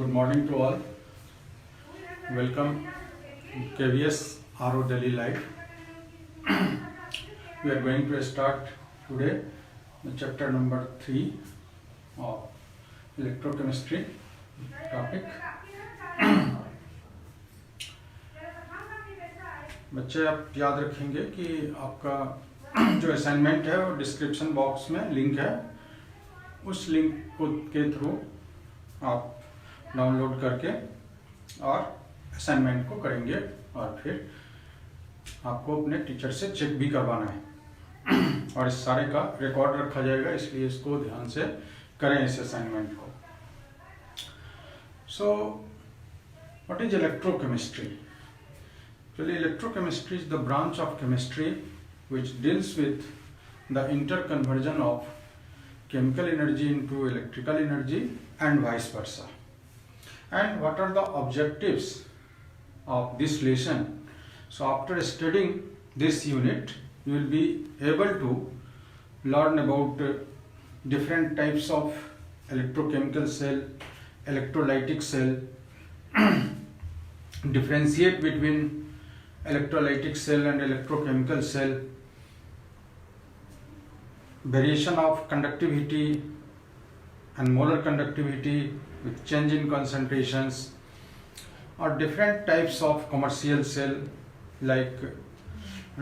Good morning to all. Welcome KVS RO Daily Life. We are going to start today the chapter number 3 of electrochemistry topic. बच्चे आप याद रखेंगे कि आपका जो असाइनमेंट है वो डिस्क्रिप्शन बॉक्स में लिंक है, उस लिंक को के थ्रू आप डाउनलोड करके और असाइनमेंट को करेंगे और फिर आपको अपने टीचर से चेक भी करवाना है और इस सारे का रिकॉर्ड रखा जाएगा, इसलिए इसको ध्यान से करें इस असाइनमेंट को। So what is electrochemistry? Actually, electrochemistry is the branch of chemistry which deals with the interconversion of chemical energy into electrical energy and vice versa. And what are the objectives of this lesson? So after studying this unit, you will be able to learn about different types of electrochemical cell, electrolytic cell, differentiate between electrolytic cell and electrochemical cell, variation of conductivity and molar conductivity with change in concentrations, or different types of commercial cell like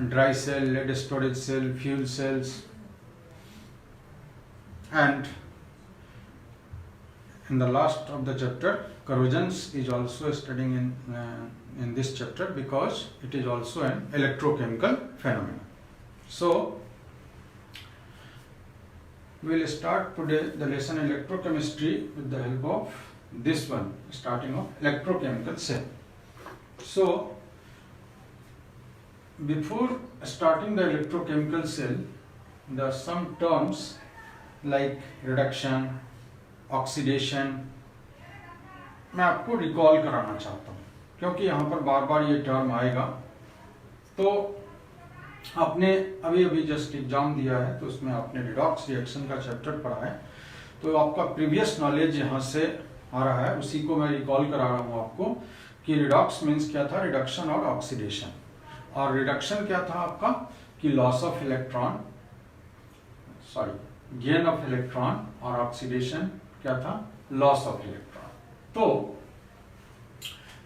dry cell, lead storage cell, fuel cells, and in the last of the chapter, corrosions is also studying in this chapter because it is also an electrochemical phenomenon. So we will start today the lesson electrochemistry with the help of this one, starting of electrochemical cell. So before starting the electrochemical cell, there are some terms like reduction, oxidation मैं आपको recall कराना चाहता हूँ क्योंकि यहाँ पर बार बार ये term आएगा। तो आपने अभी अभी जस्ट एग्जाम दिया है तो उसमें आपने रिडॉक्स रिएक्शन का चैप्टर पढ़ा है, तो आपका प्रीवियस नॉलेज यहाँ से आ रहा है, उसी को मैं रिकॉल करा रहा हूँ आपको कि रिडॉक्स मीन्स क्या था, रिडक्शन और ऑक्सीडेशन। और रिडक्शन क्या था आपका कि loss of electron, gain of electron, और ऑक्सीडेशन क्या था, लॉस ऑफ इलेक्ट्रॉन। तो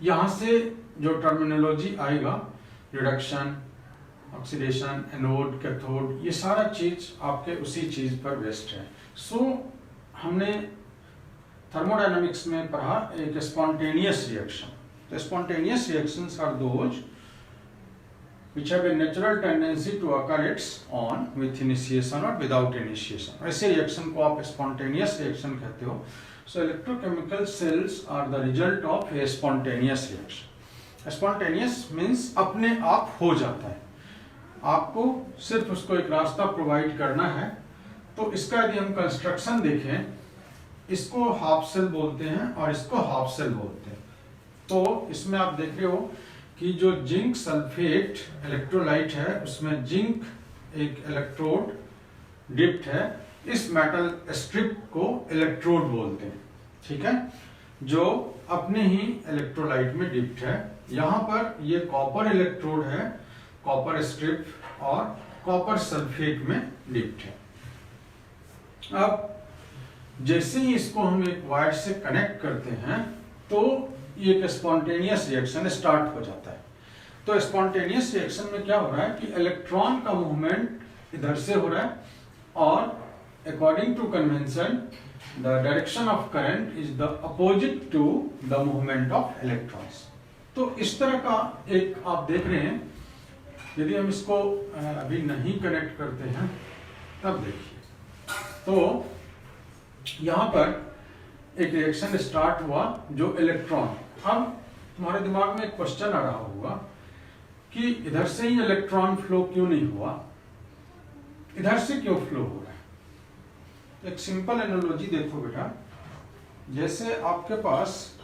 यहां से जो टर्मिनोलॉजी आएगा, रिडक्शन, ऑक्सीडेशन, एनोड, कैथोड, ये सारा चीज आपके उसी चीज पर बेस्ड है। सो हमने थर्मोडायनामिक्स में पढ़ा एक स्पॉन्टेनियस रिएक्शन। तो spontaneous reactions are those which have a natural tendency to occur its own with initiation or without initiation. ऐसे रिएक्शन को आप spontaneous reaction कहते हो। So electrochemical cells are the result of a spontaneous reaction. Spontaneous means अपने आप हो जाता है, आपको सिर्फ उसको एक रास्ता प्रोवाइड करना है। तो इसका यदि हम कंस्ट्रक्शन देखें, इसको हाफ सेल बोलते हैं और इसको हाफ सेल बोलते हैं। तो इसमें आप देख रहे हो कि जो जिंक सल्फेट इलेक्ट्रोलाइट है उसमें जिंक एक इलेक्ट्रोड डिप्ट है, इस मेटल स्ट्रिप को इलेक्ट्रोड बोलते हैं, ठीक है, जो अपने ही इलेक्ट्रोलाइट में डिप्ट है। यहाँ पर ये कॉपर इलेक्ट्रोड है, कॉपर स्ट्रिप और कॉपर सल्फेट में डिप्ट है। अब जैसे ही इसको हम एक वायर से कनेक्ट करते हैं तो ये एक स्पॉन्टेनियस रिएक्शन स्टार्ट हो जाता है। तो स्पॉन्टेनियस रिएक्शन में क्या हो रहा है कि इलेक्ट्रॉन का मूवमेंट इधर से हो रहा है और according to convention the direction of current is the opposite to the movement of electrons. तो इस तरह का एक आप देख रहे हैं। यदि हम इसको अभी नहीं कनेक्ट करते हैं तब देखिए, तो यहाँ पर एक रिएक्शन स्टार्ट हुआ जो इलेक्ट्रॉन। अब तुम्हारे दिमाग में एक क्वेश्चन आ रहा होगा कि इधर से ही इलेक्ट्रॉन फ्लो क्यों नहीं हुआ, इधर से क्यों फ्लो हो रहा है। एक सिंपल एनालॉजी देखो बेटा, जैसे आपके पास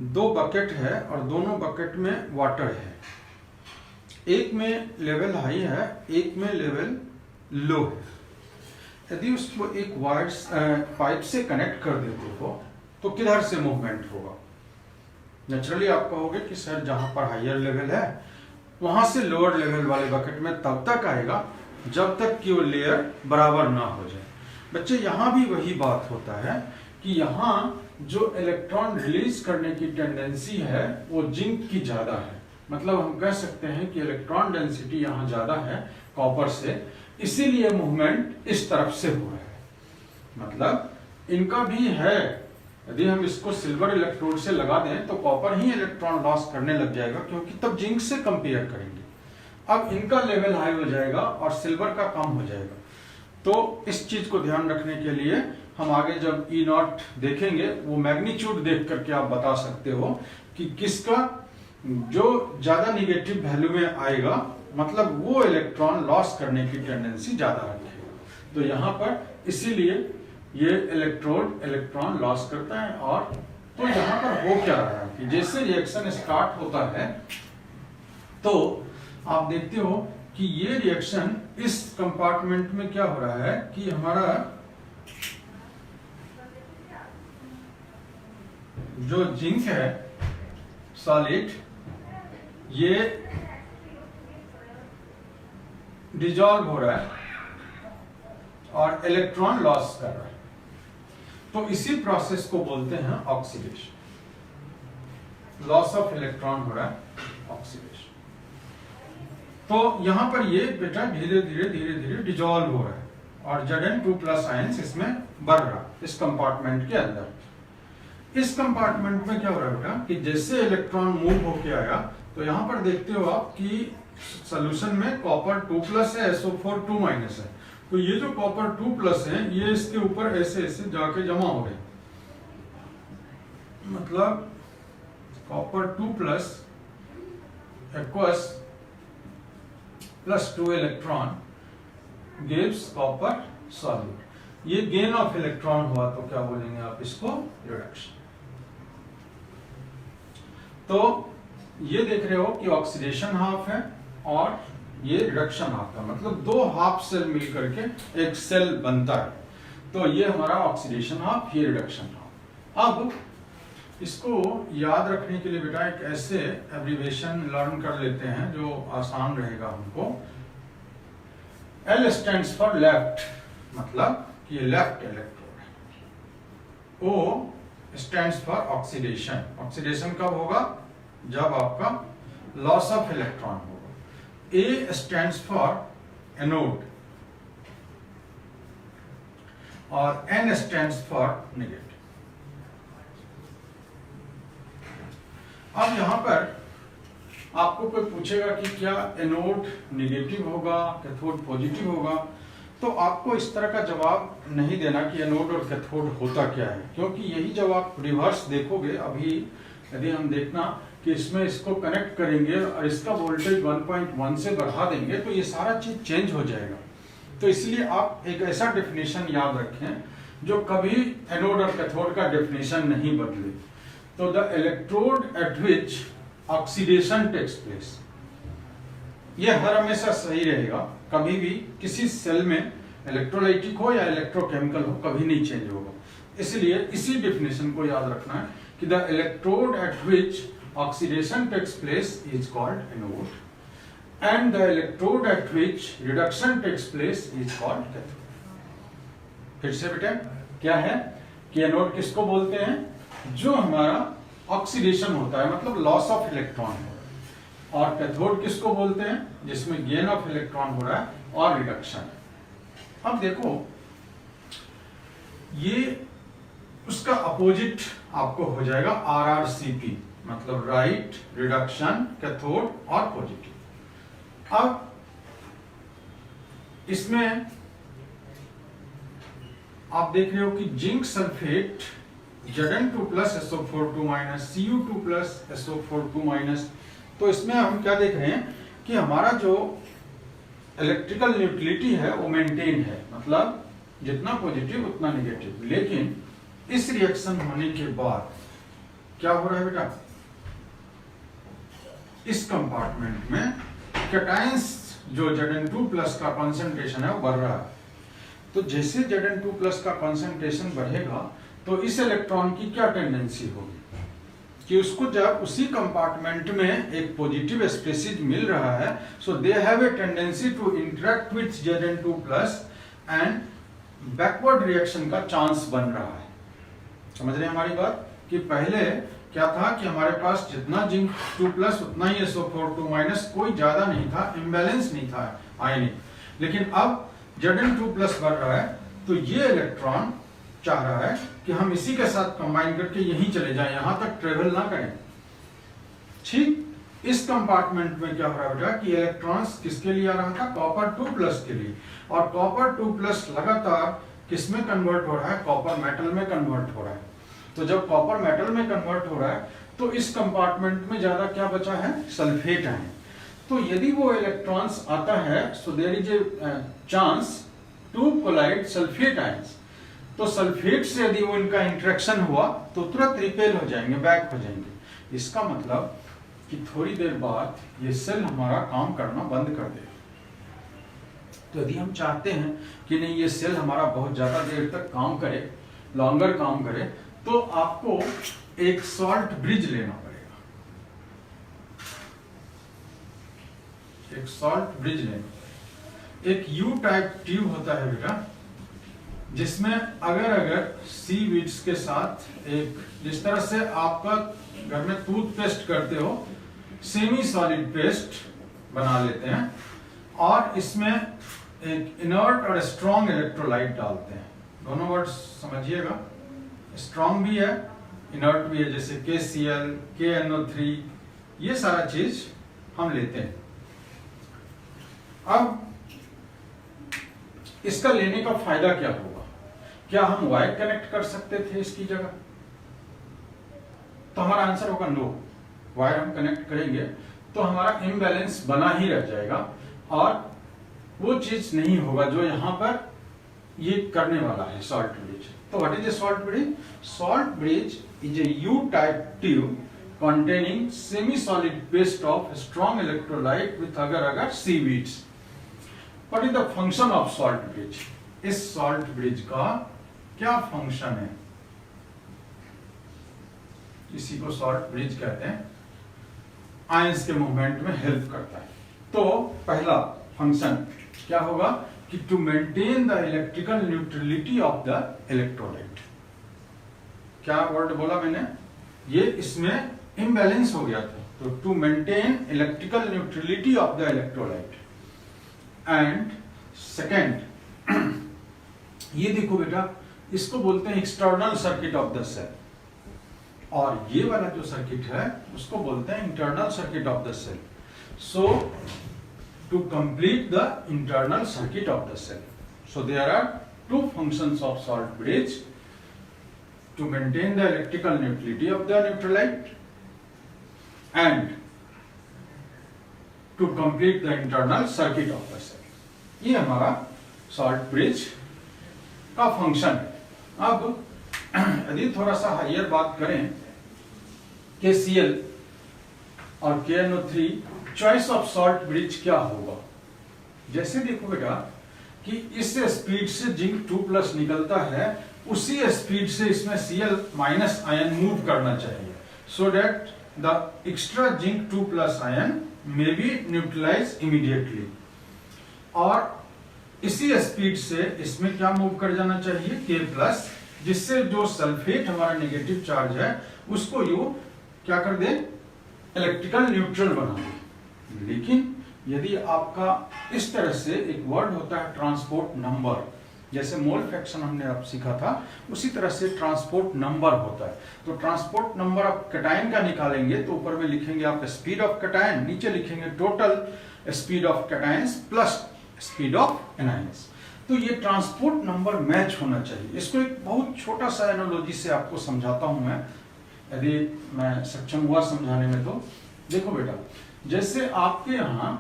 दो बकेट है और दोनों बकेट में वाटर है, एक में लेवल हाई है, एक में लेवल लो है। यदि उसको एक वायर पाइप से कनेक्ट कर देते हो तो किधर से मूवमेंट होगा? नेचुरली आप कहोगे कि सर जहां पर हायर लेवल है वहां से लोअर लेवल वाले बकेट में तब तक आएगा जब तक कि वो लेयर बराबर ना हो जाए। बच्चे यहाँ भी वही बात होता है कि यहाँ जो इलेक्ट्रॉन रिलीज करने की टेंडेंसी है वो जिंक की ज्यादा है, मतलब हम कह सकते हैं कि इलेक्ट्रॉन डेंसिटी यहाँ ज्यादा है कॉपर से, इसीलिए मूवमेंट इस तरफ से हो रहा है। मतलब इनका भी है, यदि हम इसको सिल्वर इलेक्ट्रोड से लगा दें तो कॉपर ही इलेक्ट्रॉन लॉस करने लग जाएगा, क्योंकि तब जिंक से कंपेयर करेंगे। अब इनका लेवल हाई हो जाएगा और सिल्वर का कम हो जाएगा। तो इस चीज को ध्यान रखने के लिए हम आगे जब ई नॉट देखेंगे वो मैग्नीट्यूड देख करके आप बता सकते हो कि किसका जो ज्यादा निगेटिव वैल्यू में आएगा, मतलब वो इलेक्ट्रॉन लॉस करने की टेंडेंसी ज्यादा रखेगा। तो यहाँ पर इसीलिए ये इलेक्ट्रोड इलेक्ट्रॉन लॉस करता है। और तो यहाँ पर हो क्या रहा है कि जैसे रिएक्शन स्टार्ट होता है तो आप देखते हो कि ये रिएक्शन इस कंपार्टमेंट में क्या हो रहा है कि हमारा जो जिंक है सॉलिड ये डिजॉल्व हो रहा है और इलेक्ट्रॉन लॉस कर रहा है। तो इसी प्रोसेस को बोलते हैं ऑक्सीडेशन। लॉस ऑफ इलेक्ट्रॉन हो रहा है, ऑक्सीडेशन। तो यहां पर ये बेटा धीरे धीरे धीरे धीरे डिजॉल्व हो रहा है और Zn2+ आयंस इसमें बढ़ रहा है इस कंपार्टमेंट के अंदर। इस कंपार्टमेंट में क्या हो रहा है बेटा कि जैसे इलेक्ट्रॉन मूव होके आया तो यहां पर देखते हो आप कि सोल्यूशन में कॉपर 2+ है, SO4 2- है। तो ये जो कॉपर 2+ है ये इसके ऊपर ऐसे ऐसे जाके जमा हो गए, मतलब copper 2+ aqueous +2 electron gives copper solute. ये गेन ऑफ इलेक्ट्रॉन हुआ तो क्या बोलेंगे आप इसको? रिडक्शन। तो ये देख रहे हो कि ऑक्सीडेशन हाफ है और ये रिडक्शन हाफ है, मतलब दो हाफ सेल मिलकर के एक सेल बनता है। तो ये हमारा ऑक्सीडेशन हाफ, ये रिडक्शन हाफ। अब इसको याद रखने के लिए बेटा एक ऐसे एब्रिविएशन लर्न कर लेते हैं जो आसान रहेगा हमको। L स्टैंड्स फॉर लेफ्ट, मतलब ये लेफ्ट इलेक्ट्रोड है। O stands for oxidation. Oxidation कब होगा? जब आपका लॉस ऑफ इलेक्ट्रॉन होगा। A स्टैंड्स फॉर एनोड और N स्टैंड्स फॉर नेगेटिव। अब यहां पर आपको कोई पूछेगा कि क्या एनोड नेगेटिव होगा, कैथोड पॉजिटिव होगा, तो आपको इस तरह का जवाब नहीं देना कि एनोड और कैथोड होता क्या है, क्योंकि यही जब आप रिवर्स देखोगे, अभी यदि हम देखना कि इसमें इसको कनेक्ट करेंगे और इसका वोल्टेज 1.1 से बढ़ा देंगे तो ये सारा चीज चेंज हो जाएगा। तो इसलिए आप एक ऐसा डेफिनेशन याद रखें जो कभी एनोड और कैथोड का डेफिनेशन नहीं बदले। तो the electrode at which oxidation takes place, ये हर हमेशा सही रहेगा, कभी भी किसी सेल में इलेक्ट्रोलाइटिक हो या इलेक्ट्रोकेमिकल हो कभी नहीं चेंज होगा। इसलिए इसी डेफिनेशन को याद रखना है कि the electrode at which oxidation takes place is called anode and the electrode at which reduction takes place is called cathode. फिर से बेटा क्या है कि एनोड किसको बोलते हैं? जो हमारा ऑक्सीडेशन होता है, मतलब लॉस ऑफ इलेक्ट्रॉन हो रहा है। और कैथोड किसको बोलते हैं? जिसमें गेन ऑफ इलेक्ट्रॉन हो रहा है और रिडक्शन। अब देखो ये उसका अपोजिट आपको हो जाएगा RRCP, मतलब राइट, रिडक्शन, कैथोड और पॉजिटिव। अब इसमें आप देख रहे हो कि zinc sulphate Zn2+ SO4 2-, Cu2+ SO4 2-। तो इसमें हम क्या देख रहे हैं कि हमारा जो इलेक्ट्रिकल न्यूट्रलिटी है वो मेंटेन है, मतलब जितना पॉजिटिव उतना नेगेटिव। लेकिन इस रिएक्शन होने के बाद क्या हो रहा है बेटा? इस कंपार्टमेंट में कैटायंस जो Zn2+ का कंसंट्रेशन है वो बढ़ रहा है। तो जैसे Zn2+ का कंसंट्रेशन बढ़ेगा तो इस इलेक्ट्रॉन की क्या टेंडेंसी होगी कि उसको जब उसी कंपार्टमेंट में एक पॉजिटिव स्पेसिस मिल रहा है, so they have a tendency to interact with Zn2+ and backward reaction का चांस बन रहा है। समझ रहे हैं हमारी बात कि पहले क्या था कि हमारे पास जितना Zn2+ उतना ही SO4 कोई ज्यादा नहीं था, इम्बैलेंस नहीं था आयनिक, लेकिन अब Zn2+ बढ़ रहा है तो ये इलेक्ट्रॉन चाह रहा है कि हम इसी के साथ कंबाइन करके यहीं चले जाएं, यहां तक ट्रेवल ना करें। ठीक इस कंपार्टमेंट में क्या हो रहा है बेटा कि इलेक्ट्रॉन्स किसके लिए आ रहा था, Copper2+ के लिए, और Copper2+ लगातार किसमें कन्वर्ट हो रहा है, कॉपर मेटल में कन्वर्ट हो रहा है। तो जब कॉपर मेटल में कन्वर्ट हो रहा है तो इस कंपार्टमेंट में ज्यादा क्या बचा है, सल्फेट आयन। तो यदि वो इलेक्ट्रॉन्स आता है, so there is a chance to collide sulphate ions. तो सल्फेट से यदि वो इनका इंटरेक्शन हुआ तो तुरंत रिपेल हो जाएंगे, बैक हो जाएंगे। इसका मतलब कि थोड़ी देर बाद ये सेल हमारा काम करना बंद कर देगा। तो यदि हम चाहते हैं कि नहीं ये सेल हमारा बहुत ज्यादा देर तक काम करे, लॉन्गर काम करे, तो आपको एक सॉल्ट ब्रिज लेना पड़ेगा, एक सॉल्ट ब्रिज लेना। एक यू टाइप ट्यूब होता है बेटा, जिसमें अगर सीवीड्स के साथ एक, जिस तरह से आपका घर में टूथपेस्ट करते हो, सेमी सॉलिड पेस्ट बना लेते हैं और इसमें एक इनर्ट और स्ट्रॉन्ग इलेक्ट्रोलाइट डालते हैं। दोनों वर्ड्स समझिएगा, स्ट्रॉन्ग भी है इनर्ट भी है, जैसे KCl, KNO3, ये सारा चीज हम लेते हैं। अब इसका लेने का फायदा क्या होगा, क्या हम वायर कनेक्ट कर सकते थे इसकी जगह? तो हमारा आंसर होगा नो। वायर हम कनेक्ट करेंगे तो हमारा इम्बैलेंस बना ही रह जाएगा और वो चीज नहीं होगा जो यहां पर ये करने वाला है सॉल्ट ब्रिज। तो what is a salt bridge? Salt bridge is a you type tube containing semi-solid paste of strong electrolyte with agar-agar seaweeds. What is the function of salt bridge? इस salt bridge का क्या function है? इसी को salt bridge कहते हैं, ions के movement में हेल्प करता है। तो पहला फंक्शन क्या होगा कि to maintain the electrical neutrality of the electrolyte. क्या वर्ड बोला मैंने? ये इसमें इम्बैलेंस हो गया था, तो to maintain electrical neutrality of the electrolyte. And second, ये देखो बेटा, इसको बोलते हैं external circuit of the cell, और ये वाला जो सर्किट है उसको बोलते हैं internal circuit of the cell. So to complete the internal circuit of the cell, so there are two functions of salt bridge: to maintain the electrical neutrality of the neutralite and to complete the internal circuit of the cell. ये हमारा salt bridge का function है। अब यदि थोड़ा सा higher बात करें, KCl और KNO3 choice of salt bridge क्या होगा? जैसे देखो बेटा कि इस स्पीड से जिंक 2+ निकलता है, उसी स्पीड से इसमें Cl- आयन मूव करना चाहिए, so that the extra zinc 2+ ion may be neutralize immediately. और इसी स्पीड से इसमें क्या मूव कर जाना चाहिए, K+, जिससे जो सल्फेट हमारा नेगेटिव चार्ज है उसको यू क्या कर दे, इलेक्ट्रिकल न्यूट्रल बना दे। लेकिन यदि आपका इस तरह से एक वर्ड होता है ट्रांसपोर्ट नंबर, जैसे मोल फ्रैक्शन हमने अब सीखा था, उसी तरह से ट्रांसपोर्ट नंबर होता है। तो ट्रांसपोर्ट नंबर आप कैटायन का निकालेंगे तो ऊपर में लिखेंगे आप स्पीड ऑफ कैटायन, नीचे लिखेंगे total speed of cations plus speed of anions. तो ये ट्रांसपोर्ट नंबर मैच होना चाहिए। इसको एक बहुत छोटा सा एनालॉजी से आपको समझाता हूं मैं, यदि मैं सक्षम हुआ समझाने में। तो देखो बेटा, जैसे आपके यहाँ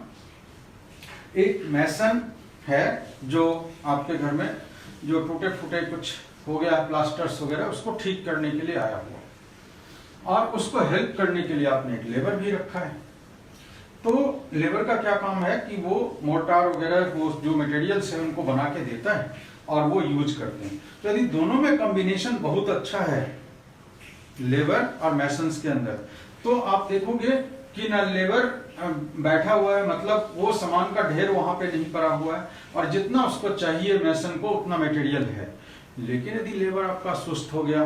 एक मैसन है जो आपके घर में जो टूटे फूटे कुछ हो गया है, प्लास्टर्स वगैरह, उसको ठीक करने के लिए आया हुआ, और उसको हेल्प करने के लिए आपने एक लेबर भी रखा है। तो लेबर का क्या काम है कि वो मोर्टार वगैरह वो जो मटेरियल्स है उनको बना के देता है और वो यूज करते हैं। तो यदि दोनों में कॉम्बिनेशन बहुत अच्छा है लेबर और मैसन्स के अंदर, तो आप देखोगे कि ना लेबर बैठा हुआ है, मतलब वो सामान का ढेर वहां पे नहीं पड़ा हुआ है और जितना उसको चाहिए मैसन को उतना मटेरियल है। लेकिन यदि लेबर आपका सुस्त हो गया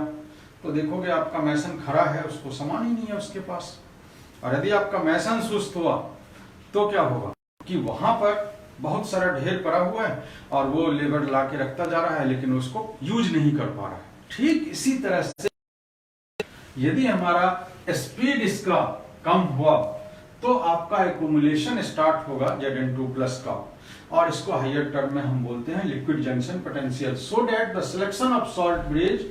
तो देखोगे आपका मैसन खड़ा है, उसको सामान ही नहीं है उसके पास। और यदि आपका मैसन सुस्त हुआ तो क्या होगा कि वहां पर बहुत सारा ढेर पड़ा हुआ है और वो लेबर ला के रखता जा रहा है लेकिन उसको यूज नहीं कर पा रहा है। ठीक इसी तरह से यदि हमारा स्पीड इसका कम हुआ तो आपका एक्यूमुलेशन स्टार्ट होगा Zn2+ का, और इसको हायर टर्म में हम बोलते हैं liquid junction potential, so that the selection of salt bridge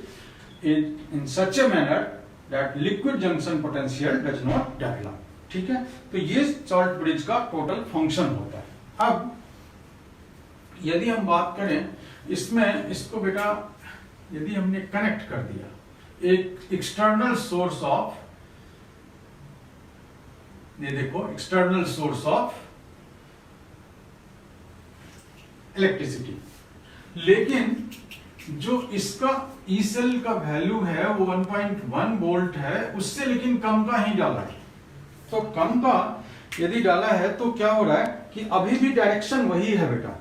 is in such a manner that liquid junction potential does not develop. ठीक है, तो ये सॉल्ट ब्रिज का टोटल फंक्शन होता है। अब यदि हम बात करें इसमें, इसको बेटा यदि हमने कनेक्ट कर दिया एक एक्सटर्नल सोर्स ऑफ, ये देखो एक्सटर्नल सोर्स ऑफ इलेक्ट्रिसिटी, लेकिन जो इसका ई सेल का वैल्यू है वो 1.1 वोल्ट है, उससे लेकिन कम का ही डाला है। तो कम का यदि डाला है तो क्या हो रहा है कि अभी भी डायरेक्शन वही है बेटा,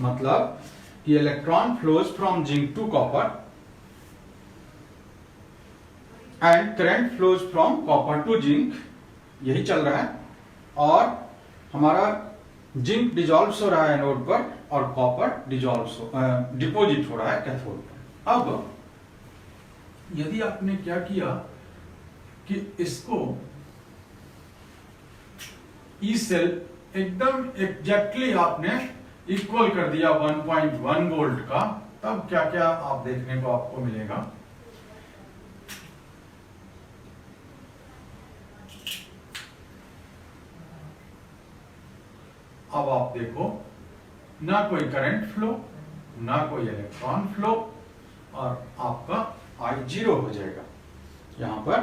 मतलब कि electron flows from zinc to copper and current flows from copper to zinc, यही चल रहा है। और हमारा जिंक डिजॉल्व हो रहा है एनोड पर और कॉपर डिपोजिट हो रहा है कैथोड पर। अब यदि आपने क्या किया कि इसको ई सेल एकदम एग्जैक्टली आपने इक्वल कर दिया 1.1 वोल्ट का, तब क्या क्या आप देखने को आपको मिलेगा। अब आप देखो ना कोई करंट फ्लो ना कोई इलेक्ट्रॉन फ्लो और आपका I 0 हो जाएगा। यहां पर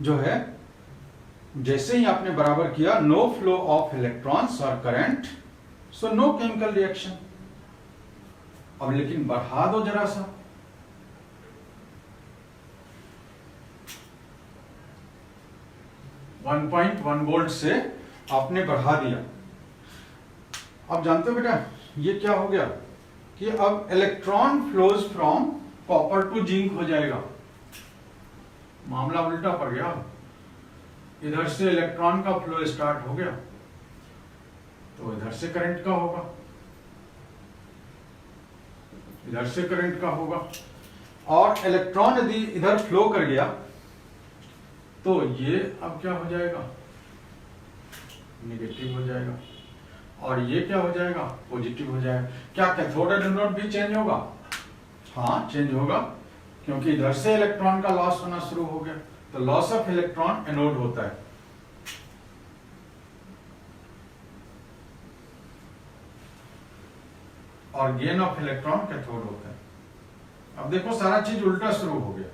जो है जैसे ही आपने बराबर किया, नो फ्लो ऑफ इलेक्ट्रॉन्स और current, so no chemical reaction. अब लेकिन बढ़ा दो जरा सा, वन 1.1 वोल्ट से आपने बढ़ा दिया। अब जानते हो बेटा ये क्या हो गया कि अब electron flows from copper to zinc हो जाएगा, मामला उल्टा पड़ गया। इधर से इलेक्ट्रॉन का फ्लो स्टार्ट हो गया तो इधर से करंट का होगा, इधर से करंट का होगा, और इलेक्ट्रॉन यदि इधर फ्लो कर गया तो ये अब क्या हो जाएगा, नेगेटिव हो जाएगा, और ये क्या हो जाएगा, पॉजिटिव हो जाएगा। क्या कैथोड एनोड भी चेंज होगा? हाँ चेंज होगा, क्योंकि इधर से इलेक्ट्रॉन का लॉस होना शुरू हो गया। तो लॉस ऑफ इलेक्ट्रॉन एनोड होता है, और गेन ऑफ इलेक्ट्रॉन कैथोड होता है। अब देखो सारा चीज उल्टा शुरू हो गया,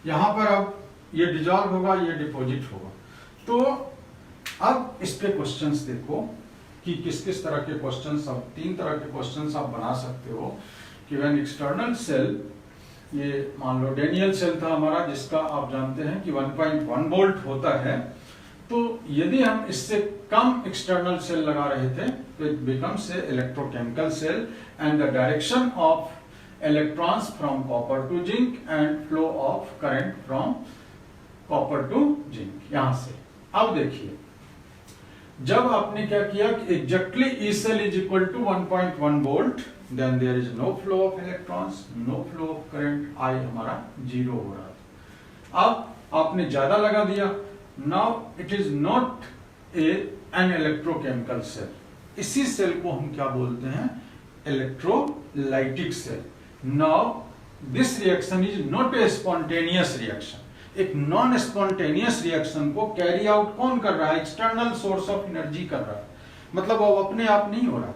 यहां पर अब ये डिजॉल्व होगा, ये डिपॉजिट होगा। तो अब इस पे क्वेश्चंस देखो कि किस किस तरह के क्वेश्चंस, अब 3 तरह के क्वेश्चंस आप बना सकते हो कि व्हेन एक्सटर्नल सेल, ये मान लो डेनियल सेल था हमारा जिसका आप जानते हैं कि 1.1 वोल्ट होता है, तो यदि हम इससे कम एक्सटर्नल सेल लगा रहे थे तो it becomes a electrochemical cell and the direction of electrons from copper to zinc and flow of current from copper to zinc, यहां से। अब देखिए जब आपने क्या किया कि exactly E cell is equal to 1.1 volt, then there is no flow of electrons, no flow of current, I हमारा 0 हो रहा था। अब आपने ज्यादा लगा दिया, now it is not an electrochemical cell. इसी सेल को हम क्या बोलते हैं, electrolytic cell. Now this reaction is not a spontaneous reaction. एक नॉन स्पॉन्टेनियस रिएक्शन को कैरी आउट कौन कर रहा है, एक्सटर्नल सोर्स ऑफ एनर्जी कर रहा है, मतलब वो अपने आप नहीं हो रहा है।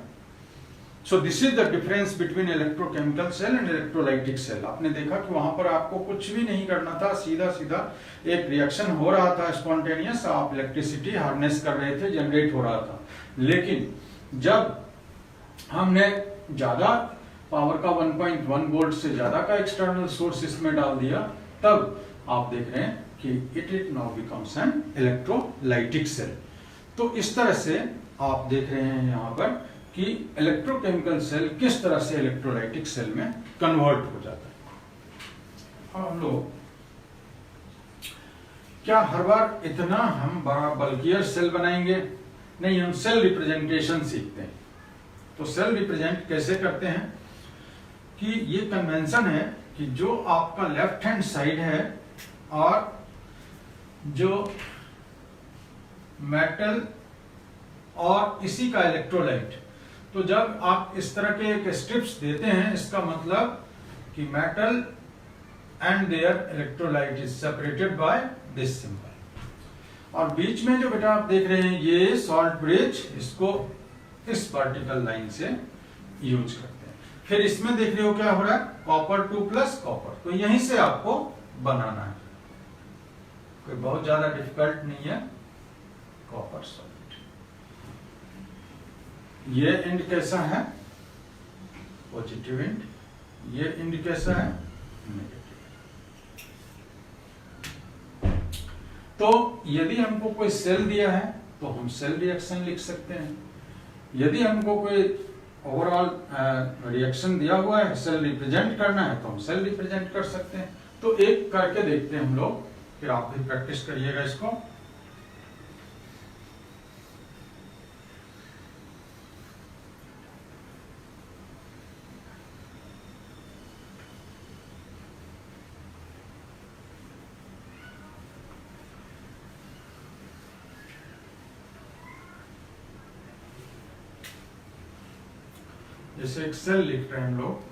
So this is the difference between electrochemical cell and electrolytic cell. आपने देखा कि वहां पर आपको कुछ भी नहीं करना था, सीधा सीधा एक रिएक्शन हो रहा था स्पॉन्टेनियस, आप इलेक्ट्रिसिटी हार्नेस कर रहे थे, जनरेट हो रहा था। लेकिन जब हमने ज्यादा पावर का 1.1 वोल्ट से ज्यादा का एक्सटर्नल सोर्स इसमें डाल दिया, तब आप देख रहे हैं कि it now becomes an electrolytic cell. तो इस तरह से आप देख रहे हैं यहाँ पर कि इलेक्ट्रोकेमिकल सेल किस तरह से इलेक्ट्रोलाइटिक सेल में कन्वर्ट हो जाता है। हम लोग क्या हर बार इतना हम बड़ा बल्कियर सेल बनाएंगे? नहीं, हम सेल रिप्रेजेंटेशन सीखते हैं। तो सेल रिप्रेजेंट कैसे करते हैं कि ये कन्वेंशन है कि जो आपका लेफ्ट हैंड साइड है और जो मेटल और इसी का इलेक्ट्रोलाइट, तो जब आप इस तरह के एक स्ट्रिप्स देते हैं, इसका मतलब कि metal and their electrolyte is separated by this symbol. और बीच में जो बेटा आप देख रहे हैं ये सॉल्ट ब्रिज, इसको इस वर्टिकल लाइन से यूज करते हैं। फिर इसमें देख रहे हो क्या हो रहा है, कॉपर 2 प्लस कॉपर, तो यहीं से आपको बनाना है, कोई बहुत ज्यादा डिफिकल्ट नहीं है। कॉपर सॉल्ट, ये एंड कैसा है, पॉजिटिव एंड, ये एंड कैसा है, नेगेटिव। तो यदि हमको कोई सेल दिया है तो हम सेल रिएक्शन लिख सकते हैं। यदि हमको कोई ओवरऑल रिएक्शन दिया हुआ है, सेल रिप्रेजेंट करना है, तो हम सेल रिप्रेजेंट कर सकते हैं। तो एक करके देखते हैं हम लोग, फिर आप भी प्रैक्टिस करिएगा इसको। जैसे एक सेल लिख रहे हैं हम लोग,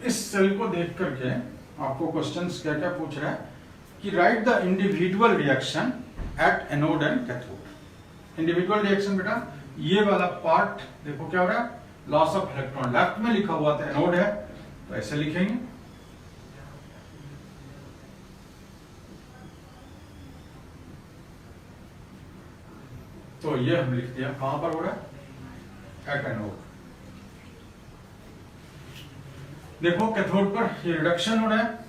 इस सेल को देख करके आपको क्वेश्चंस क्या क्या पूछ रहा है कि right the individual reaction at anode and cathode. Individual reaction बेटा ये वाला पार्ट देखो क्या हो रहा है, लॉस ऑफ इलेक्ट्रॉन, लेफ्ट में लिखा हुआ था एनोड है, तो ऐसे लिखेंगे। तो ये हम लिख दिया, कहां पर हो रहा है, एट एनोड। देखो कैथोड पर ये रिडक्शन हो रहा है,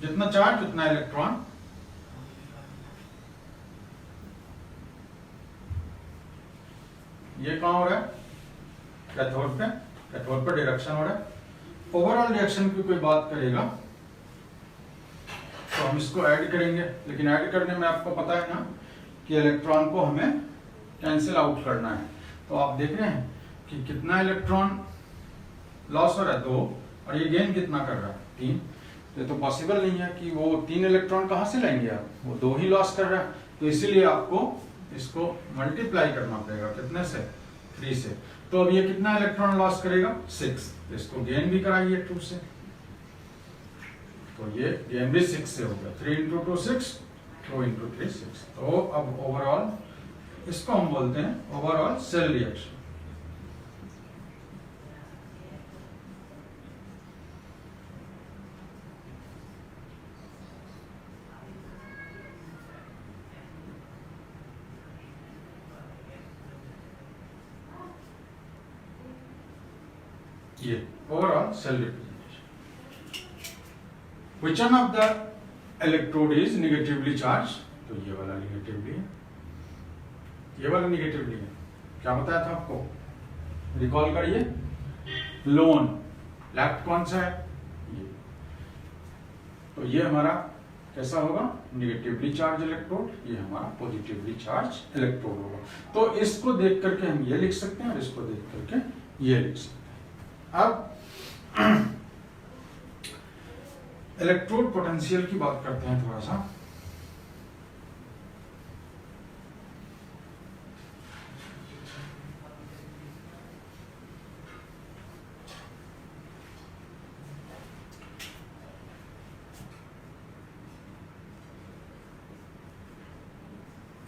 जितना चार्ज उतना इलेक्ट्रॉन। ये कहां हो रहा है, कैथोड पे, कैथोड पर रिडक्शन हो रहा है। ओवरऑल रिएक्शन की कोई बात करेगा तो हम इसको ऐड करेंगे, लेकिन ऐड करने में आपको पता है ना कि इलेक्ट्रॉन को हमें कैंसिल आउट करना है। तो आप देख रहे हैं कि कितना इलेक्ट्रॉन लॉस हो रहा है, 2, और ये गेन कितना कर रहा है, 3। तो पॉसिबल नहीं है कि वो 3 इलेक्ट्रॉन कहां से लाएंगे आप, वो 2 ही लॉस कर रहा है। तो इसीलिए आपको इसको मल्टीप्लाई करना पड़ेगा, कितने से, 3 से। तो अब ये कितना इलेक्ट्रॉन लॉस करेगा, 6। तो इसको गेन भी कराइए 2 से, तो ये गेन भी 6 से होगा। 3 × 2 6, 2 × 3 6। तो अब ओवरऑल इसको हम बोलते हैं ओवरऑल सेल रिएक्शन। ये overall cell representation. Which one of the electrode is negatively charge, तो ये वाला नेगेटिवली है, ये वाला नेगेटिवली है। क्या बताया था आपको, रिकॉल करिए, लोन लेफ्ट कौन सा है, ये। तो ये हमारा कैसा होगा, नेगेटिवली चार्ज इलेक्ट्रोड, ये हमारा पॉजिटिवली चार्ज इलेक्ट्रोड होगा। तो इसको देख करके हम ये लिख सकते हैं और इसको देख करके ये लिख सकते हैं। अब इलेक्ट्रोड पोटेंशियल की बात करते हैं थोड़ा सा।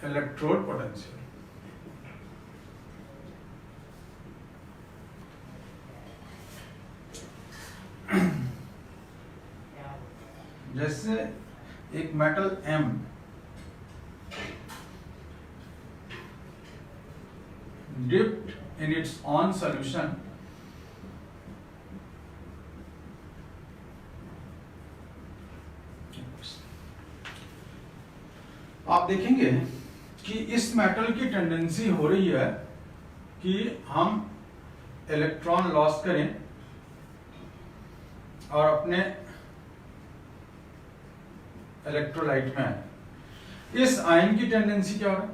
इलेक्ट्रोड पोटेंशियल जैसे एक metal M dipped in its own solution आप देखेंगे कि इस मेटल की टेंडेंसी हो रही है कि हम इलेक्ट्रॉन लॉस करें और अपने इलेक्ट्रोलाइट में। इस आयन की टेंडेंसी क्या है?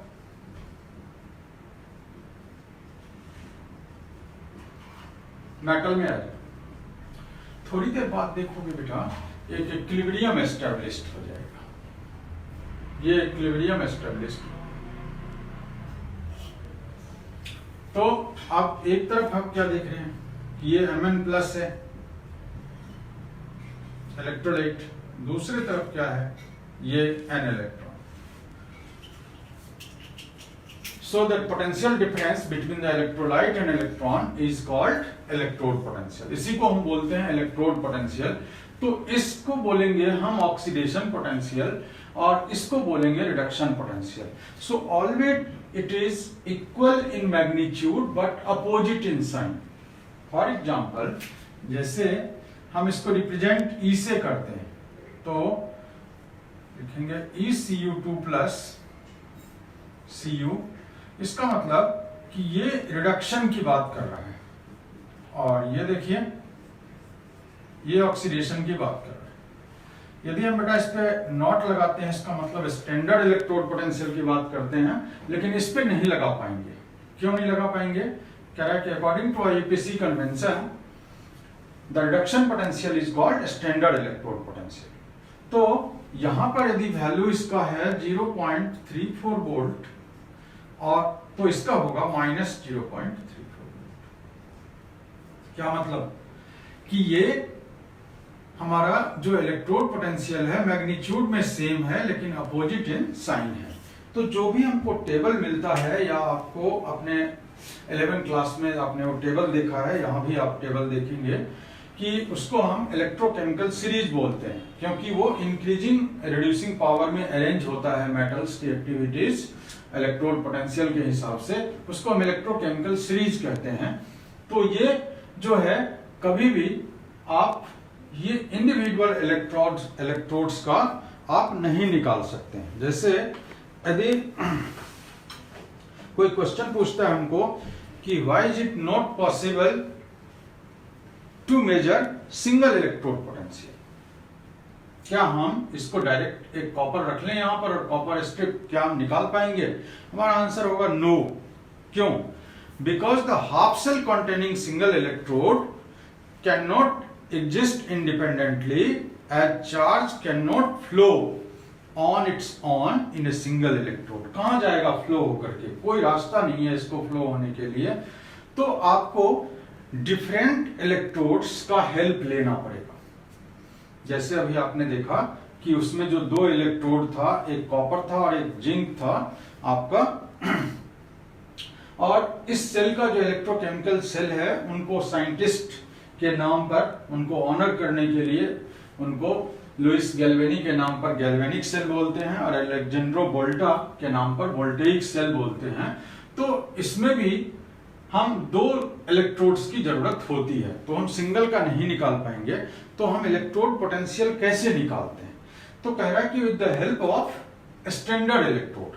मेटल में आ जाए। थोड़ी देर बाद देखोगे बेटा एक इक्विलिब्रियम एस्टेब्लिश्ड हो जाएगा। ये इक्विलिब्रियम एस्टेब्लिश्ड। तो आप एक तरफ आप क्या देख रहे हैं, ये Mn प्लस है इलेक्ट्रोलाइट, दूसरी तरफ क्या है, ये N electron. So the potential difference between the electrolyte and electron is called electrode potential। इसी को हम बोलते हैं इलेक्ट्रोड पोटेंशियल। तो इसको बोलेंगे हम ऑक्सीडेशन पोटेंशियल और इसको बोलेंगे reduction potential. So always it is equal in magnitude but opposite in sign. For example जैसे हम इसको रिप्रेजेंट E से करते हैं तो लिखेंगे ECU2 प्लस Cu। इसका मतलब कि ये रिडक्शन की बात कर रहा है और ये देखिए ये ऑक्सीडेशन की बात कर रहा है। यदि हम बेटा इस पे नॉट लगाते हैं इसका मतलब स्टैंडर्ड इलेक्ट्रोड पोटेंशियल की बात करते हैं, लेकिन इस पे नहीं लगा पाएंगे। क्यों नहीं लगा पाएंगे? कह रहा है कि according to IUPAC convention the reduction potential is called standard electrode potential. तो यहां पर यदि वैल्यू इसका है 0.34 वोल्ट और तो इसका होगा -0.34 वोल्ट। क्या मतलब कि ये हमारा जो इलेक्ट्रोड पोटेंशियल है मैग्नीट्यूड में सेम है लेकिन अपोजिट इन साइन है। तो जो भी हमको टेबल मिलता है या आपको अपने 11th क्लास में आपने वो टेबल देखा है, यहां भी आप टेबल देखेंगे कि उसको हम इलेक्ट्रोकेमिकल सीरीज बोलते हैं क्योंकि वो इंक्रीजिंग रिड्यूसिंग पावर में अरेंज होता है मेटल्स की एक्टिविटीज इलेक्ट्रोड पोटेंशियल के हिसाब से, उसको हम इलेक्ट्रोकेमिकल सीरीज कहते हैं। तो ये जो है कभी भी आप ये इंडिविजुअल इलेक्ट्रोड्स का आप नहीं निकाल सकते हैं। जैसे यदि कोई क्वेश्चन पूछता है हमको कि why is it not possible to measure single electrode potential, क्या हम इसको डायरेक्ट एक कॉपर रख लें यहां पर और कॉपर स्ट्रिप क्या हम निकाल पाएंगे? हमारा आंसर होगा नो। क्यों? Because the half cell containing single electrode can not exist independently as charge cannot flow on its own in a single electrode। कहां जाएगा फ्लो होकर के? कोई रास्ता नहीं है इसको फ्लो होने के लिए। तो आपको डिफरेंट इलेक्ट्रोड्स का हेल्प लेना पड़ेगा। जैसे अभी आपने देखा कि उसमें जो दो इलेक्ट्रोड था, एक कॉपर था और एक जिंक था आपका, और इस सेल का जो इलेक्ट्रोकेमिकल सेल है उनको साइंटिस्ट के नाम पर उनको ऑनर करने के लिए उनको लुइस गैल्वेनी के नाम पर गैल्वेनिक सेल बोलते हैं और अलेक्जेंड्रो वोल्टा के नाम पर वोल्टेइक सेल बोलते हैं। तो इसमें भी हम दो इलेक्ट्रोड्स की जरूरत होती है, तो हम सिंगल का नहीं निकाल पाएंगे। तो हम इलेक्ट्रोड पोटेंशियल कैसे निकालते हैं? तो कह रहा है कि with the help of standard electrode,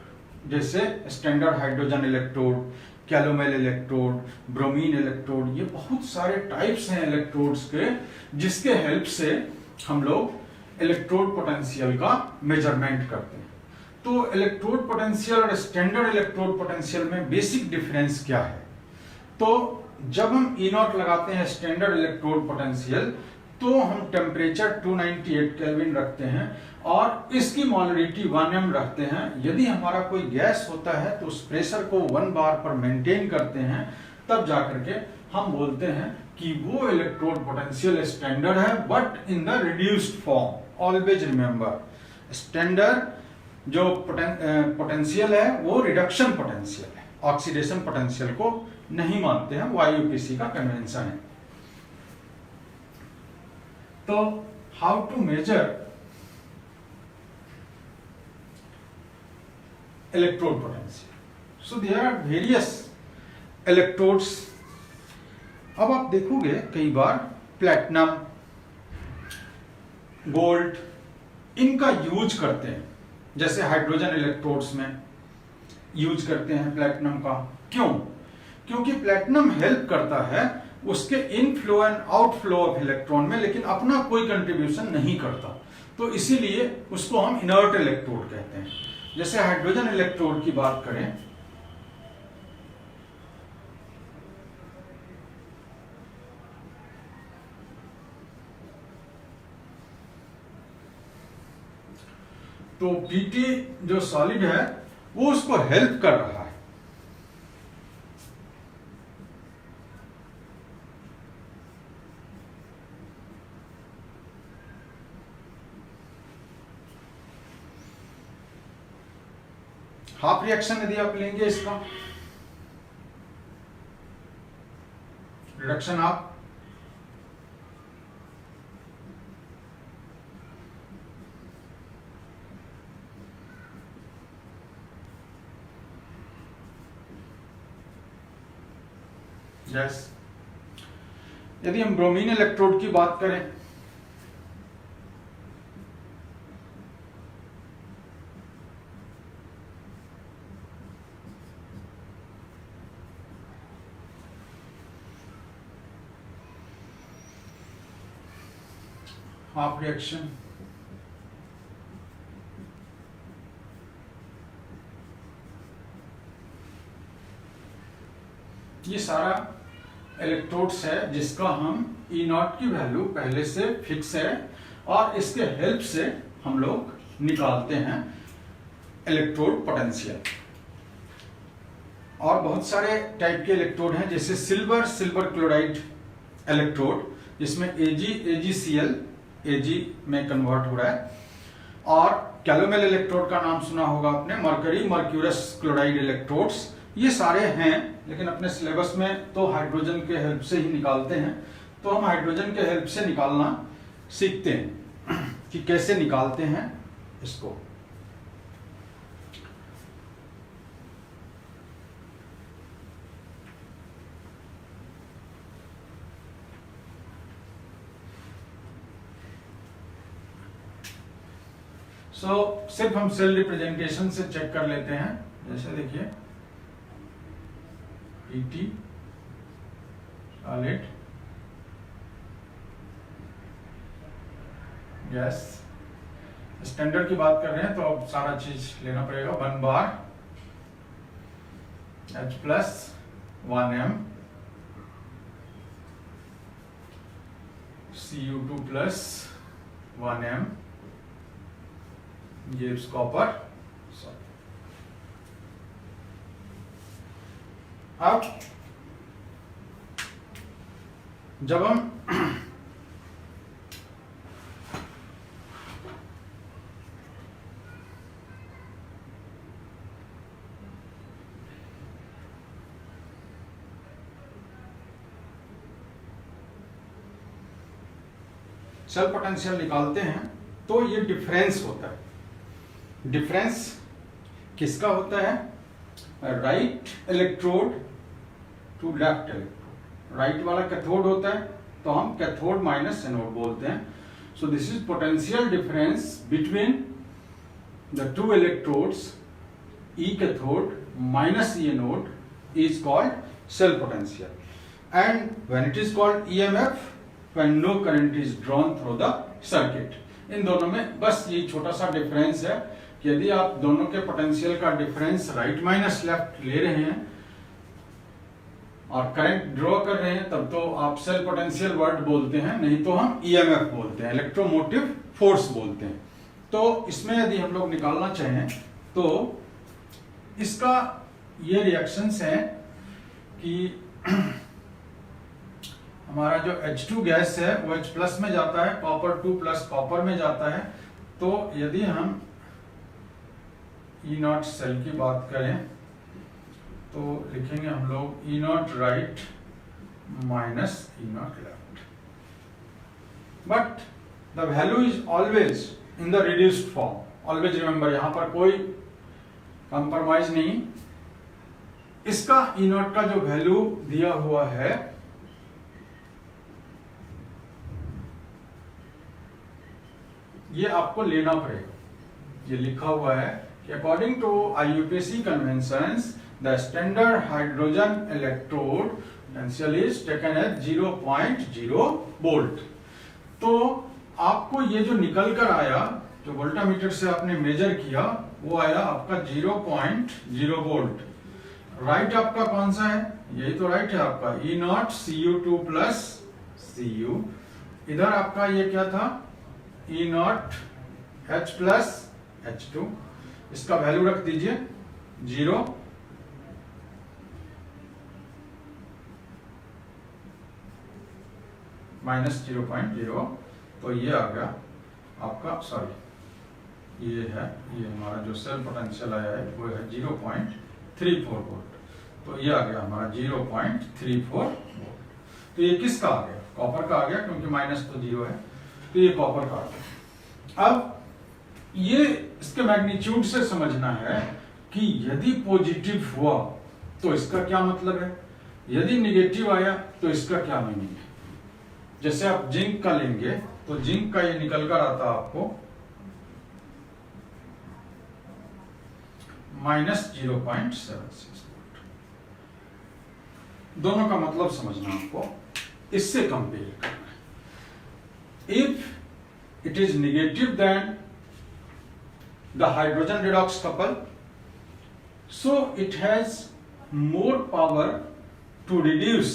जैसे standard hydrogen electrode, calomel electrode, bromine electrode, ये बहुत सारे टाइप्स हैं इलेक्ट्रोड्स के जिसके हेल्प से हम लोग इलेक्ट्रोड पोटेंशियल का मेजरमेंट करते हैं। तो इलेक्ट्रोड पोटेंशियल और स्टैंडर्ड इलेक्ट्रोड पोटेंशियल में बेसिक डिफरेंस क्या है? तो जब हम E0 लगाते हैं स्टैंडर्ड इलेक्ट्रोड पोटेंशियल तो हम टेम्परेचर 298 केल्विन रखते हैं और इसकी मोलरिटी 1m रखते हैं। यदि हमारा कोई गैस होता है तो उस प्रेशर को 1 बार पर मेंटेन करते हैं, तब जाकर के हम बोलते हैं कि वो इलेक्ट्रोड पोटेंशियल स्टैंडर्ड है, but in the reduced form. Always remember, standard जो पोटेंशियल है वो रिडक्शन पोटेंशियल है, ऑक्सीडेशन पोटेंशियल को नहीं मानते हैं। वाईयूपीसी का कन्वेंशन है। तो how to measure electrode potential? So there are various electrodes. अब आप देखोगे कई बार प्लैटिनम, गोल्ड, इनका यूज करते हैं, जैसे हाइड्रोजन इलेक्ट्रोड्स में यूज करते हैं प्लैटिनम का। क्यों? क्योंकि प्लैटिनम हेल्प करता है उसके inflow and outflow of electron में, लेकिन अपना कोई कंट्रीब्यूशन नहीं करता, तो इसीलिए उसको हम इनर्ट इलेक्ट्रोड कहते हैं। जैसे हाइड्रोजन इलेक्ट्रोड की बात करें, तो Pt जो सॉलिड है वो उसको हेल्प कर रहा है। हाफ रिएक्शन यदि आप लेंगे इसका, रिडक्शन हाफ, यस। यदि हम ब्रोमीन इलेक्ट्रोड की बात करें, हाफ रिएक्शन, ये सारा इलेक्ट्रोड्स है जिसका हम ई नॉट की वैल्यू पहले से फिक्स है और इसके हेल्प से हम लोग निकालते हैं इलेक्ट्रोड पोटेंशियल। और बहुत सारे टाइप के इलेक्ट्रोड हैं, जैसे सिल्वर क्लोराइड इलेक्ट्रोड, जिसमें AgCl Ag में कन्वर्ट हो रहा है। और कैलोमेल इलेक्ट्रोड का नाम सुना होगा आपने, मर्क्यूरस क्लोराइड इलेक्ट्रोड्स, ये सारे हैं। लेकिन अपने सिलेबस में तो हाइड्रोजन के हेल्प से ही निकालते हैं, तो हम हाइड्रोजन के हेल्प से निकालना सीखते हैं कि कैसे निकालते हैं इसको। सिर्फ हम सेल रिप्रेजेंटेशन से चेक कर लेते हैं। जैसे देखिए Pt सॉलिड, गैस, स्टैंडर्ड की बात कर रहे हैं तो अब सारा चीज लेना पड़ेगा। 1 बार H plus 1m Cu2 plus 1m gives copper। अब जब हम सेल पोटेंशियल निकालते हैं तो ये डिफरेंस होता है। डिफरेंस किसका होता है? Right electrode to left electrode. Right वाला कैथोड होता है तो हम कैथोड माइनस एनोड बोलते हैं। So this is potential difference between the two electrodes. E cathode minus E anode is called cell potential and when it is called EMF when no current is drawn through the circuit। इन दोनों में बस ये छोटा सा difference है कि यदि आप दोनों के पोटेंशियल का डिफरेंस राइट माइनस लेफ्ट ले रहे हैं और करंट ड्रॉ कर रहे हैं तब तो आप सेल पोटेंशियल वर्ड बोलते हैं, नहीं तो हम ईएमएफ बोलते हैं, इलेक्ट्रोमोटिव फोर्स बोलते हैं। तो इसमें यदि हम लोग निकालना चाहें तो इसका ये रिएक्शंस है कि हमारा जो H2 गैस है वो H प्लस में जाता है, कॉपर 2 प्लस कॉपर में जाता है। तो यदि हम E0 सेल की बात करें तो लिखेंगे हम लोग E0 right minus E0 left, but the value is always in the reduced form. Always remember, यहां पर कोई कंप्रोमाइज नहीं। इसका E0 का जो वैल्यू दिया हुआ है ये आपको लेना पड़ेगा। ये लिखा हुआ है कि according to IUPAC conventions the standard hydrogen electrode potential is taken at 0.0 volt. तो आपको ये जो निकल कर आया, जो वोल्टामीटर से आपने मेजर किया, वो आया आपका 0.0 वोल्ट। राइट आपका कौन सा है? यही तो राइट है आपका E0 Cu2 प्लस Cu। इधर आपका ये क्या था? E0 H plus H2। इसका वैल्यू रख दीजिए 0 माइनस 0.0। तो ये आ गया आपका, सॉरी ये है, ये हमारा जो सेल पोटेंशियल आया है वो है 0.34 वोल्ट। तो ये आ गया हमारा 0.34 वोल्ट। तो ये किसका आ गया? कॉपर का आ गया, क्योंकि माइनस तो 0 है, तो ये कॉपर का आ गया। अब ये इसके मैग्नीट्यूड से समझना है कि यदि पॉजिटिव हुआ तो इसका क्या मतलब है, यदि निगेटिव आया तो इसका क्या मीनिंग है। जैसे आप जिंक का लेंगे तो जिंक का ये निकल कर आता आपको माइनस 0.76 वोल्ट। दोनों का मतलब समझना आपको, इससे कंपेयर करना है। If it is negative then the hydrogen redox couple, so it has more power to reduce,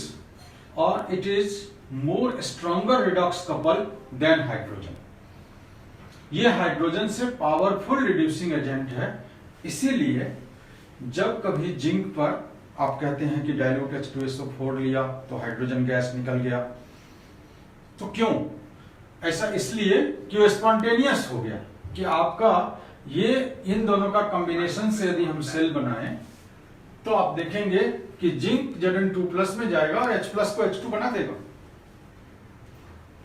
or it is more stronger redox couple than hydrogen। ये हाइड्रोजन से पावरफुल रिड्यूसिंग एजेंट है। इसीलिए जब कभी जिंक पर आप कहते हैं कि डाइल्यूट H2SO4 लिया तो हाइड्रोजन गैस निकल गया, तो क्यों ऐसा? इसलिए कि वो स्पॉन्टेनियस हो गया, कि आपका ये इन दोनों का कॉम्बिनेशन से यदि हम सेल बनाएं तो आप देखेंगे कि जिंक Zn2 प्लस में जाएगा और H प्लस को H2 बना देगा।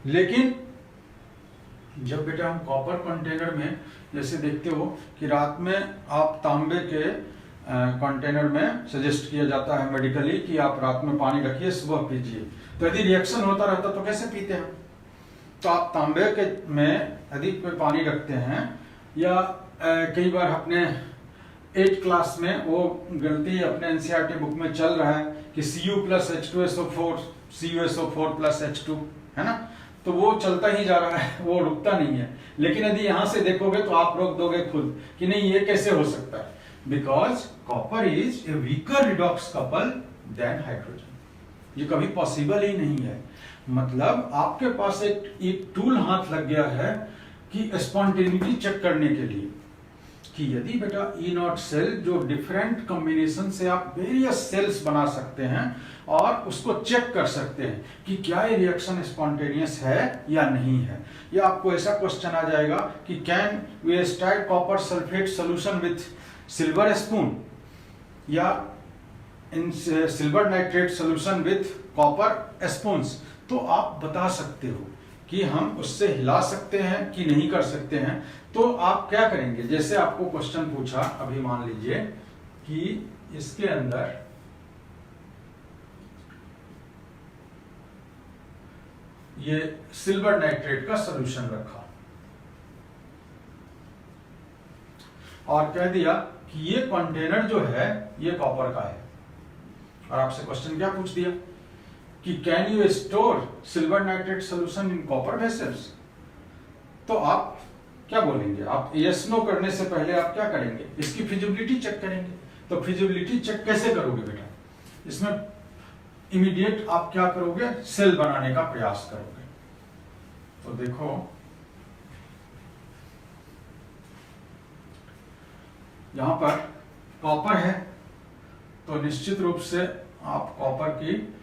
लेकिन जब बेटा हम कॉपर कंटेनर में, जैसे देखते हो कि रात में आप तांबे के कंटेनर में सजेस्ट किया जाता है मेडिकली कि आप रात में पानी रखिए, सुबह पीजिए। तो यदि रिएक्शन होता रहता तो कैसे पीते हैं? तो आप तांबे के में यदि कोई पानी रखते हैं, या कई बार अपने 8th क्लास में वो गलती अपने NCERT बुक में चल रहा है कि Cu plus H2SO4 CuSO4 plus H2, है ना? तो वो चलता ही जा रहा है, वो रुकता नहीं है। लेकिन यदि यहां से देखोगे तो आप रोक दोगे खुद कि नहीं, ये कैसे हो सकता है? Because copper is a weaker redox couple than hydrogen. ये कभी पॉसिबल ही नहीं है। मतलब आपके पास एक टूल हाथ लग गया है कि स्पॉन्टेनिटी चेक करने के लिए, कि यदि बेटा E0 सेल जो डिफरेंट कॉम्बिनेशन से आप वेरियस सेल्स बना सकते हैं और उसको चेक कर सकते हैं कि क्या ये रिएक्शन स्पॉन्टेनियस है या नहीं है। या आपको ऐसा क्वेश्चन आ जाएगा कि can we start copper sulphate solution with silver spoon, या in silver nitrate solution with copper spoons. तो आप बता सकते हो कि हम उससे हिला सकते हैं कि नहीं कर सकते हैं। तो आप क्या करेंगे? जैसे आपको क्वेश्चन पूछा, अभी मान लीजिए कि इसके अंदर ये सिल्वर नाइट्रेट का सॉल्यूशन रखा और कह दिया कि ये कंटेनर जो है ये कॉपर का है, और आपसे क्वेश्चन क्या पूछ दिया कि can you store silver nitrate solution in copper vessels. तो आप क्या बोलेंगे? आप यस नो करने से पहले आप क्या करेंगे? इसकी फिजिबिलिटी चेक करेंगे। तो फिजिबिलिटी चेक कैसे करोगे बेटा? इसमें इमीडिएट आप क्या करोगे, सेल बनाने का प्रयास करोगे। तो देखो यहां पर कॉपर है, तो निश्चित रूप से आप कॉपर की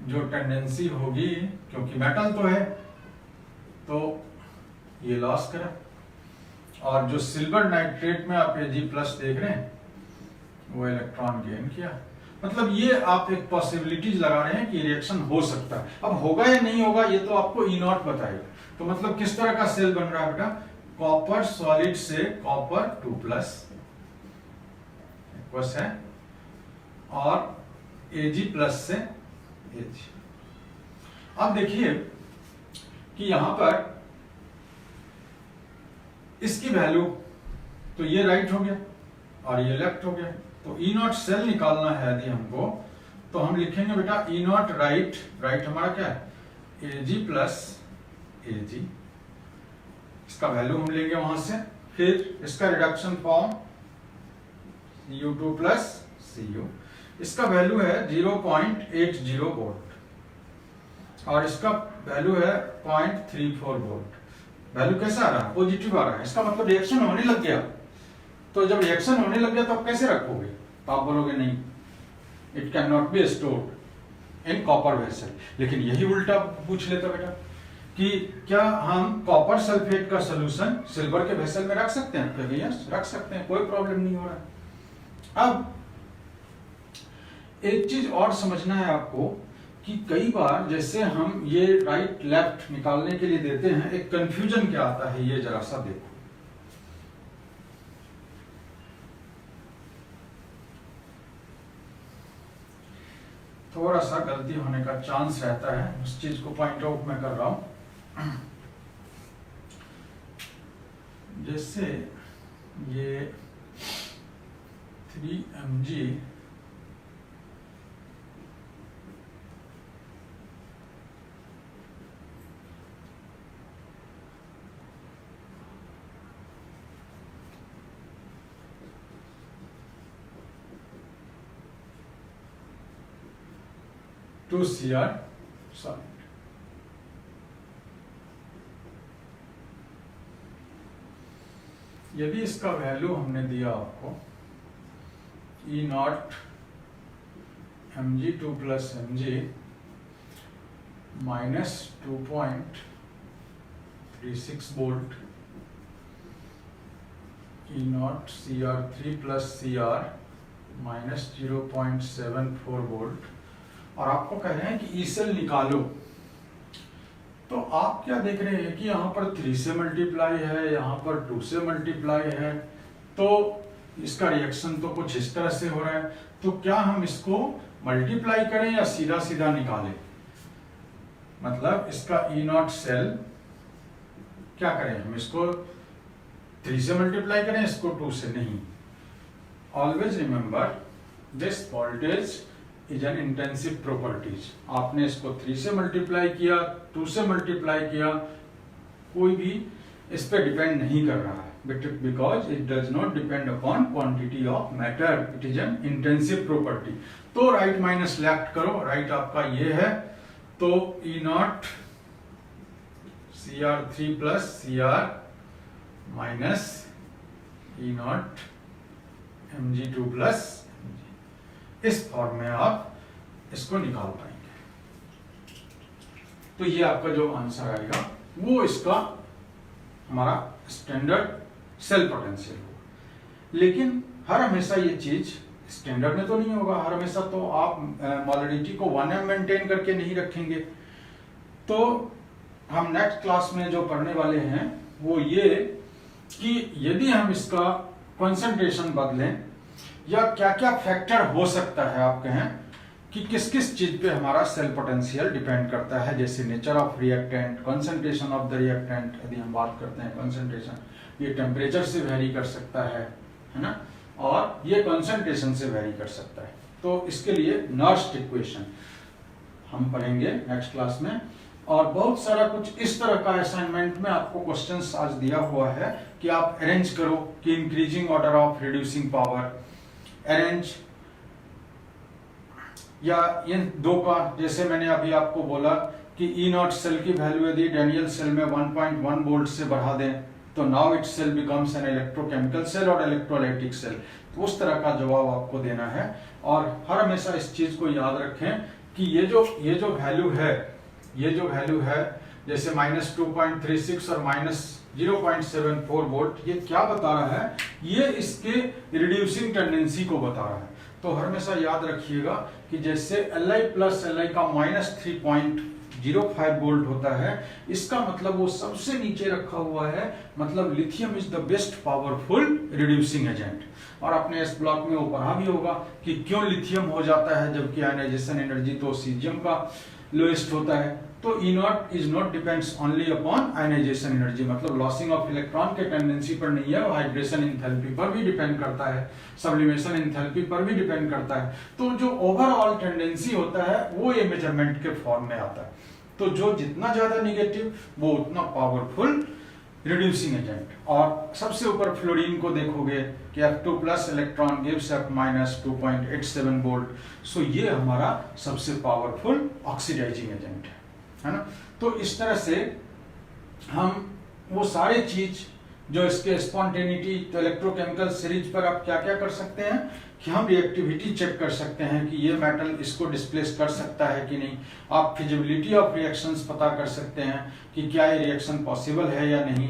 जो टेंडेंसी होगी, क्योंकि मेटल तो है तो ये लॉस करा, और जो सिल्वर नाइट्रेट में आप Ag+ देख रहे हैं वो इलेक्ट्रॉन गेन किया। मतलब ये आप एक पॉसिबिलिटीज लगा रहे हैं कि रिएक्शन हो सकता है। अब होगा या नहीं होगा ये तो आपको E0 बताएगा। तो मतलब किस तरह का सेल बन रहा है बेटा, कॉपर सॉलिड से कॉपर 2+ है, और Ag+ से Ag। अब देखिए कि यहां पर इसकी वैल्यू, तो ये राइट हो गया और ये लेफ्ट हो गया। तो E0 सेल निकालना है यदि हमको, तो हम लिखेंगे बेटा E0 राइट, राइट हमारा क्या है Ag+ Ag, इसका वैल्यू हम लेंगे वहां से। फिर इसका रिडक्शन फॉर्म Cu2 + Cu, इसका वैल्यू है 0.80 वोल्ट और इसका वैल्यू है 0.34 वोल्ट। वैल्यू कैसा आ रहा है, पॉजिटिव आ रहा है, इसका मतलब रिएक्शन होने लग गया। तो जब रिएक्शन होने लग गया तो आप कैसे रखोगे, तो आप बोलोगे नहीं, it can not be stored in copper vessel. लेकिन यही उल्टा पूछ लेता बेटा कि क्या हम कॉपर सल्फेट का सोल्यूशन सिल्वर के वेसल में रख सकते हैं, क्योंकि यस रख सकते हैं, कोई प्रॉब्लम नहीं हो रहा है। अब एक चीज और समझना है आपको कि कई बार जैसे हम ये राइट लेफ्ट निकालने के लिए देते हैं, एक कंफ्यूजन क्या आता है, ये जरा सा देखो। थोड़ा सा गलती होने का चांस रहता है, उस चीज को पॉइंट आउट मैं कर रहा हूं। जैसे ये 3mg to Cr solid। यदि इसका वैल्यू हमने दिया आपको E0 Mg2 + Mg -2.36 volt, E0 Cr3 + Cr -0.74 volt, और आपको कह रहे हैं कि ई सेल निकालो। तो आप क्या देख रहे हैं कि यहाँ पर 3 से मल्टीप्लाई है, यहाँ पर 2 से मल्टीप्लाई है, तो इसका रिएक्शन तो कुछ इस तरह से हो रहा है। तो क्या हम इसको मल्टीप्लाई करें या सीधा सीधा निकालें, मतलब इसका E0 सेल क्या करें, हम इसको 3 से मल्टीप्लाई करें, इसको 2 से नहीं। Always remember this voltage is an intensive properties. आपने इसको 3 से मल्टीप्लाई किया, 2 से मल्टीप्लाई किया, कोई भी इस पे डिपेंड नहीं कर रहा है, because it does not depend upon quantity of matter, it is an intensive property. तो राइट माइनस लेफ्ट करो, राइट आपका ये है, तो E0 Cr3 + Cr minus E0 Mg2 + Mg, इस फॉर्म में आप इसको निकाल पाएंगे। तो ये आपका जो आंसर आएगा वो इसका हमारा स्टैंडर्ड सेल पोटेंशियल होगा। लेकिन हर हमेशा ये चीज स्टैंडर्ड में तो नहीं होगा, हर हमेशा तो आप मोलरिटी को 1m मेंटेन करके नहीं रखेंगे। तो हम नेक्स्ट क्लास में जो पढ़ने वाले हैं वो ये कि यदि हम इसका कंसंट्रेशन बदलें या क्या क्या फैक्टर हो सकता है, आप कहें कि किस किस चीज पे हमारा सेल पोटेंशियल डिपेंड करता है, जैसे nature of reactant, concentration of the reactant. यदि हम बात करते हैं कंसंट्रेशन, ये टेम्परेचर से वेरी कर सकता है ना, और ये कंसंट्रेशन से वेरी कर सकता है। तो इसके लिए नर्स्ट इक्वेशन हम पढ़ेंगे नेक्स्ट क्लास में। और बहुत सारा कुछ इस तरह का असाइनमेंट में आपको क्वेश्चंस आज दिया हुआ है कि आप अरेंज करो कि increasing order of reducing power, arrange या इन दो का, जैसे मैंने अभी आपको बोला कि ई नॉट सेल की वैल्यू यदि डैनियल सेल में 1.1 वोल्ट से बढ़ा दें तो now it cell becomes an electrochemical cell और इलेक्ट्रोलाइटिक सेल। तो उस तरह का जवाब आपको देना है। और हर हमेशा इस चीज को याद रखें कि ये जो वैल्यू है जैसे -2.36 और -0.74 वोल्ट, ये क्या बता रहा है? ये इसके रिड्यूसिंग टेंडेंसी को बता रहा है। तो हमेशा याद रखिएगा कि जैसे Li प्लस Li का -3.05 वोल्ट होता है, इसका मतलब वो सबसे नीचे रखा हुआ है, मतलब lithium is the best powerful reducing agent. और आपने इस ब्लॉक में वो पढ़ा भी होगा कि क्यों लिथियम हो जाता है जबकि आयनाइजेशन एनर्जी तो सीजियम का लोएस्ट होता है। तो E nought is not depends only upon ionization energy, मतलब लॉसिंग ऑफ इलेक्ट्रॉन के टेंडेंसी पर नहीं है, हाइड्रेशन इंथैल्पी पर भी डिपेंड करता है, सब्लिमेशन इंथैल्पी पर भी डिपेंड करता है। तो जो ओवरऑल टेंडेंसी होता है वो ये मेजरमेंट के फॉर्म में आता है। तो जो जितना ज्यादा निगेटिव वो उतना पावरफुल रिड्यूसिंग एजेंट। और सबसे ऊपर फ्लोरीन को देखोगे कि F2 plus electron gives F minus 2.87 volt. So ये हमारा सबसे पावरफुल ऑक्सीडाइजिंग एजेंट है ना। तो इस तरह से हम वो सारे चीज जो इसके स्पॉन्टेनिटी, तो इलेक्ट्रोकेमिकल सीरीज पर आप क्या क्या कर सकते हैं कि हम रिएक्टिविटी चेक कर सकते हैं कि ये मेटल इसको डिस्प्लेस कर सकता है कि नहीं। आप फिजिबिलिटी ऑफ रिएक्शंस पता कर सकते हैं कि क्या ये रिएक्शन पॉसिबल है या नहीं।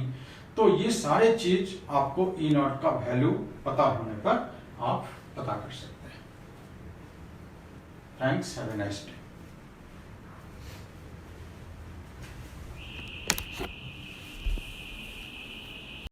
तो ये सारे चीज आपको E नॉट का वैल्यू पता होने पर आप पता कर सकते हैं। Thanks, have a nice day.